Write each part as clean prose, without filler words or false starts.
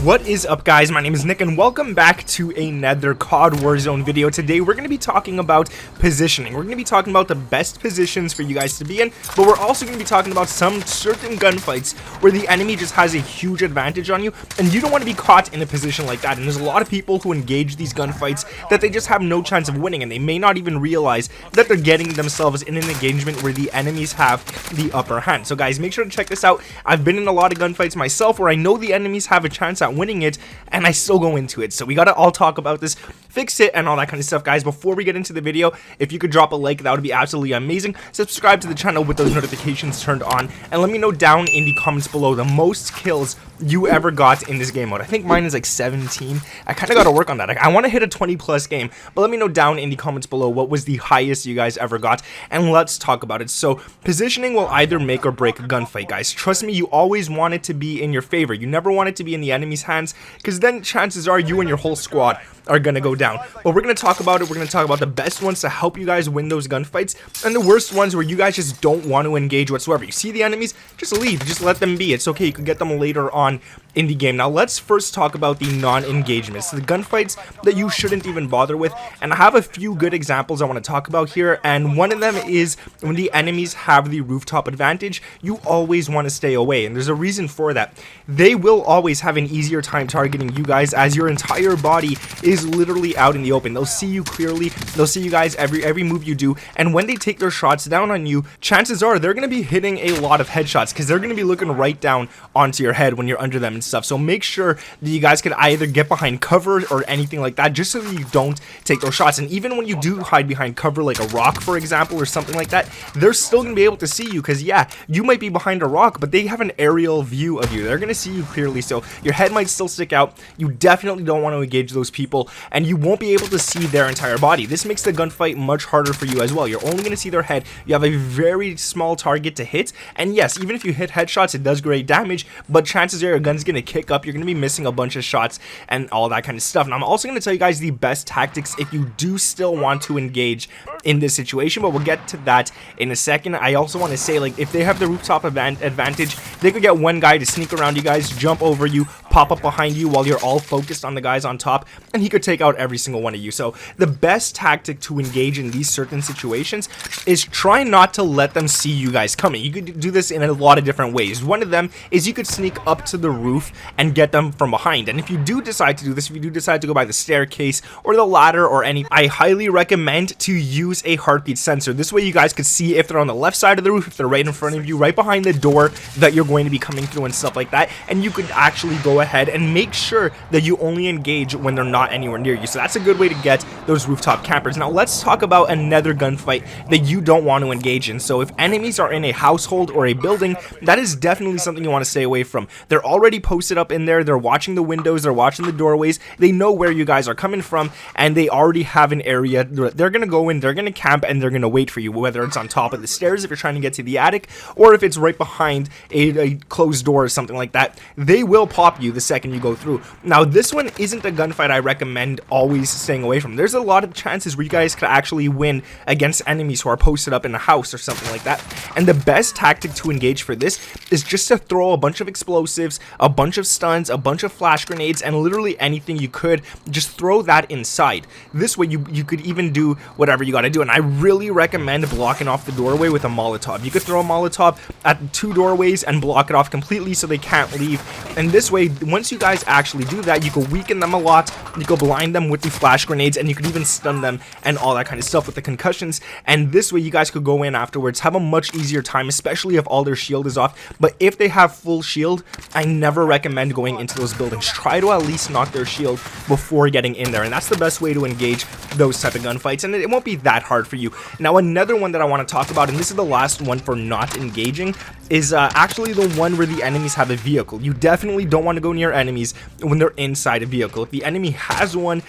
What is up, guys? My name is Nick and welcome back to another COD Warzone video. Today we're going to be talking about positioning. We're going to be talking about the best positions for you guys to be in, but we're also going to be talking about some certain gunfights where the enemy just has a huge advantage on you and you don't want to be caught in a position like that. And there's a lot of people who engage these gunfights that they just have no chance of winning, and they may not even realize that they're getting themselves in an engagement where the enemies have the upper hand. So guys, make sure to check this out. I've been in a lot of gunfights myself where I know the enemies have a chance at winning it and I still go into it. So we gotta all talk about this, fix it, and all that kind of stuff. Guys, before we get into the video, if you could drop a like, that would be absolutely amazing. Subscribe to the channel with those notifications turned on, and let me know down in the comments below the most kills you ever got in this game mode. I think mine is like 17. I kind of got to work on that. I want to hit a 20+ game, but let me know down in the comments below what was the highest you guys ever got, and let's talk about it. So positioning will either make or break a gunfight, guys. Trust me, you always want it to be in your favor. You never want it to be in the enemy's hands, because then chances are you and your whole squad are gonna go down. But we're gonna talk about it. We're gonna talk about the best ones to help you guys win those gunfights, and the worst ones where you guys just don't want to engage whatsoever. You see the enemies, just leave, just let them be. It's okay, you can get them later on in the game. Now let's first talk about the non-engagements, the gunfights that you shouldn't even bother with, and I have a few good examples I want to talk about here. And one of them is when the enemies have the rooftop advantage, you always want to stay away, and there's a reason for that. They will always have an easier time targeting you guys, as your entire body is literally out in the open. They'll see you clearly, they'll see you guys every move you do, and when they take their shots down on you, chances are they're going to be hitting a lot of headshots, because they're going to be looking right down onto your head when you're under them and stuff. So make sure that you guys can either get behind cover or anything like that, just so that you don't take those shots. And even when you do hide behind cover, like a rock for example or something like that, they're still going to be able to see you, because yeah, you might be behind a rock, but they have an aerial view of you. They're going to see you clearly, so your head might still stick out. You definitely don't want to engage those people, and you won't be able to see their entire body. This makes the gunfight much harder for you as well. You're only going to see their head. You have a very small target to hit, and yes, even if you hit headshots, it does great damage, but chances are your gun's going to kick up. You're going to be missing a bunch of shots and all that kind of stuff. And I'm also going to tell you guys the best tactics if you do still want to engage in this situation, but we'll get to that in a second. I also want to say, like, if they have the rooftop advantage, they could get one guy to sneak around you guys, jump over you, pop up behind you while you're all focused on the guys on top, and he could take out every single one of you. So the best tactic to engage in these certain situations is try not to let them see you guys coming. You could do this in a lot of different ways. One of them is you could sneak up to the roof and get them from behind. And if you do decide to do this, if you do decide to go by the staircase or the ladder or any, I highly recommend to use a heartbeat sensor. This way you guys could see if they're on the left side of the roof, if they're right in front of you, right behind the door that you're going to be coming through and stuff like that. And you could actually go ahead and make sure that you only engage when they're not anywhere near you. So that's a good way to get those rooftop campers. Now let's talk about another gunfight that you don't want to engage in. So if enemies are in a household or a building, that is definitely something you want to stay away from. They're already posted up in there, they're watching the windows, they're watching the doorways, they know where you guys are coming from, and they already have an area. They're gonna go in, they're gonna camp, and they're gonna wait for you, whether it's on top of the stairs if you're trying to get to the attic, or if it's right behind a closed door or something like that. They will pop you the second you go through. Now this one isn't a gunfight I recommend always staying away from. There's a lot of chances where you guys could actually win against enemies who are posted up in a house or something like that, and the best tactic to engage for this is just to throw a bunch of explosives, a bunch of stuns, a bunch of flash grenades, and literally anything you could, just throw that inside. This way you could even do whatever you got to do. And I really recommend blocking off the doorway with a Molotov. You could throw a Molotov at 2 doorways and block it off completely so they can't leave, and this way once you guys actually do that, you can weaken them a lot, you can blind them with the flash grenades, and you can even stun them and all that kind of stuff with the concussions. And this way you guys could go in afterwards, have a much easier time, especially if all their shield is off. But if they have full shield, I never recommend going into those buildings. Try to at least knock their shield before getting in there, and that's the best way to engage those type of gunfights, and it won't be that hard for you. Now another one that I want to talk about, and this is the last one for not engaging, is actually the one where the enemies have a vehicle. You definitely don't want to go near enemies when they're inside a vehicle. If the enemy has one,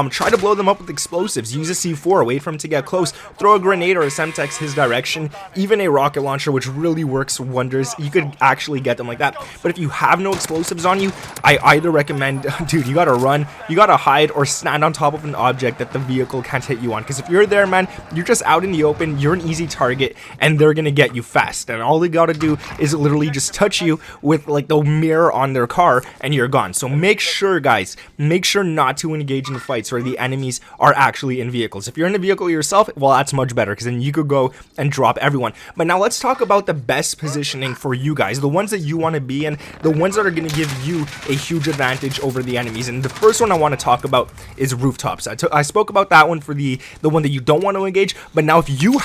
try to blow them up with explosives. Use a C4, wait for him to get close, throw a grenade or a Semtex his direction, even a rocket rocket launcher, which really works wonders. You could actually get them like that. But if you have no explosives on you, I either recommend, dude, you gotta run, you gotta hide, or stand on top of an object that the vehicle can't hit you on. Because if you're there, man, you're just out in the open, you're an easy target, and they're gonna get you fast. And all they gotta do is literally just touch you with like the mirror on their car, and you're gone. So make sure, guys, make sure not to engage in fights where the enemies are actually in vehicles. If you're in a vehicle yourself, well, that's much better, because then you could go and drop everyone. But now let's talk about the best positioning for you guys, the ones that you want to be in, the ones that are going to give you a huge advantage over the enemies. And the first one I want to talk about is rooftops. I spoke about that one for the one that you don't want to engage. But now if you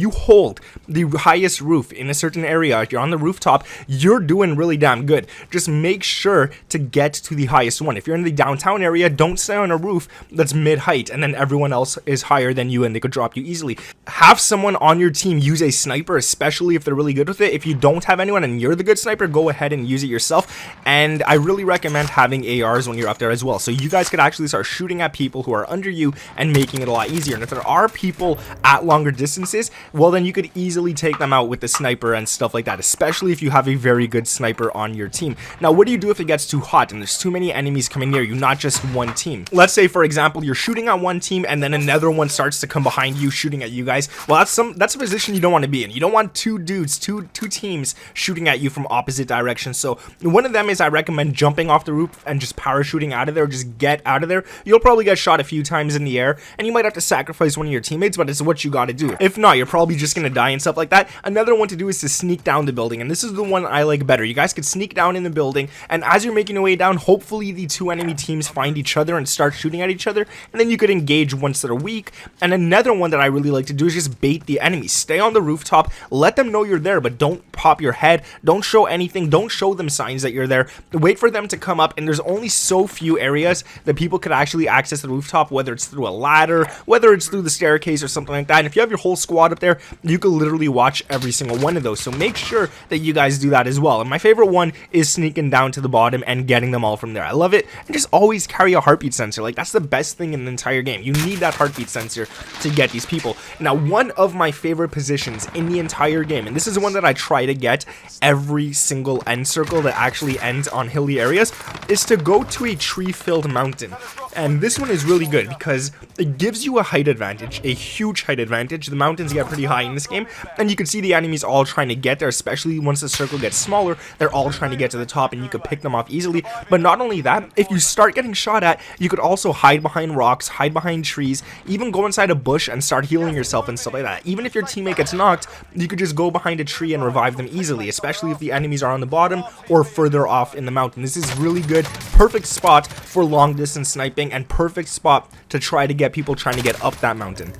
hold the highest roof in a certain area, if you're on the rooftop, you're doing really damn good. Just make sure to get to the highest one. If you're in the downtown area, don't stay on a roof that's mid-height and then everyone else is higher than you and they could drop you easily. Have someone on your team use a sniper, especially if they're really good with it. If you don't have anyone and you're the good sniper, go ahead and use it yourself. And I really recommend having ARs when you're up there as well, so you guys could actually start shooting at people who are under you and making it a lot easier. And if there are people at longer distances, well, then you could easily take them out with the sniper and stuff like that, especially if you have a very good sniper on your team. Now, what do you do if it gets too hot and there's too many enemies coming near you, not just one team? Let's say, for example, you're shooting at one team and then another one starts to come behind you shooting at you guys. Well, that's a position you don't want to be in. You don't want two dudes, two teams shooting at you from opposite directions. So one of them is, I recommend jumping off the roof and just parachuting out of there. Just get out of there. You'll probably get shot a few times in the air and you might have to sacrifice one of your teammates, but it's what you got to do. If not, you're probably just gonna die and stuff like that. Another one to do is to sneak down the building, and this is the one I like better. You guys could sneak down in the building, and as you're making your way down, hopefully the two enemy teams find each other and start shooting at each other, and then you could engage once they're weak. And another one that I really like to do is just bait the enemy. Stay on the rooftop, let them know you're there, but don't pop your head, don't show anything, don't show them signs that you're there. Wait for them to come up, and there's only so few areas that people could actually access the rooftop, whether it's through a ladder, whether it's through the staircase or something like that. And if you have your whole squad up there, you could literally watch every single one of those. So make sure that you guys do that as well. And my favorite one is sneaking down to the bottom and getting them all from there. I love it. And just always carry a heartbeat sensor. Like, that's the best thing in the entire game. You need that heartbeat sensor to get these people. Now, one of my favorite positions in the entire game, and this is one that I try to get every single end circle that actually ends on hilly areas, is to go to a tree-filled mountain. And this one is really good because it gives you a height advantage, a huge height advantage. The mountains get pretty high in this game, and you can see the enemies all trying to get there, especially once the circle gets smaller. They're all trying to get to the top, and you could pick them off easily. But not only that, if you start getting shot at, you could also hide behind rocks, hide behind trees, even go inside a bush and start healing yourself and stuff like that. Even if your teammate gets knocked, you could just go behind a tree and revive them easily, especially if the enemies are on the bottom or further off in the mountain. This is really good, perfect spot for long distance sniping, and perfect spot to try to get people trying to get up that mountain.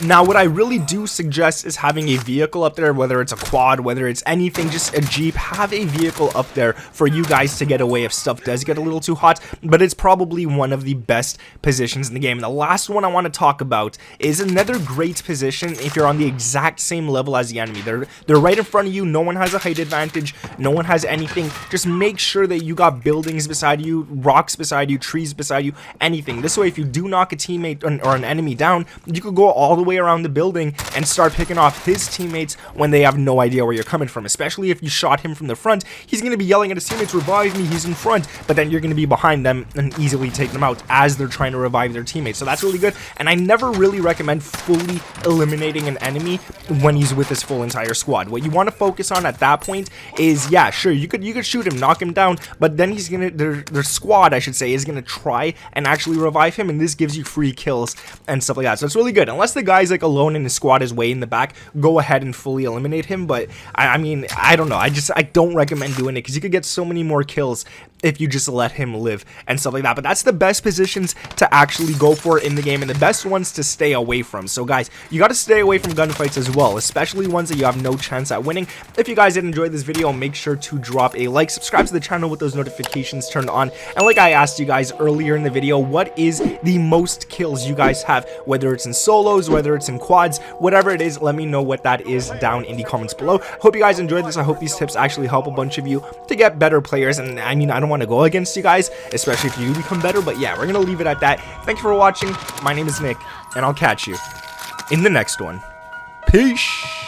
Now, what I really do suggest is having a vehicle up there, whether it's a quad, whether it's anything, just a Jeep. Have a vehicle up there for you guys to get away if stuff does get a little too hot, but it's probably one of the best positions in the game. And the last one I want to talk about is another great position if you're on the exact same level as the enemy. They're right in front of you. No one has a height advantage. No one has anything. Just make sure that you got buildings beside you, rocks beside you, trees beside you, anything. This way, if you do knock a teammate or an enemy down, you could go all the way around the building and start picking off his teammates when they have no idea where you're coming from. Especially if you shot him from the front, he's going to be yelling at his teammates, "Revive me," he's in front, but then you're going to be behind them and easily take them out as they're trying to revive their teammates. So that's really good, and I never really recommend fully eliminating an enemy when he's with his full entire squad. What you want to focus on at that point is, yeah, sure, you could shoot him, knock him down, but then he's gonna, their squad, I should say, is gonna try and actually revive him, and this gives you free kills and stuff like that. So it's really good. Unless the guy's like alone and his squad is way in the back, go ahead and fully eliminate him. But I mean, I don't know, I don't recommend doing it because you could get so many more kills if you just let him live and stuff like that. But that's the best positions to actually go for in the game, and the best ones to stay away from. So guys, you got to stay away from gunfights as well, especially ones that you have no chance at winning. If you guys did enjoy this video, make sure to drop a like, subscribe to the channel with those notifications turned on, and like I asked you guys earlier in the video, what is the most kills you guys have, whether it's in solos, whether it's in quads, whatever it is, let me know what that is down in the comments below. Hope you guys enjoyed this. I hope these tips actually help a bunch of you to get better players, and I mean, I don't want to go against you guys, especially if you do become better, but yeah, we're gonna leave it at that. Thank you for watching. My name is Nick, and I'll catch you in the next one. Peace.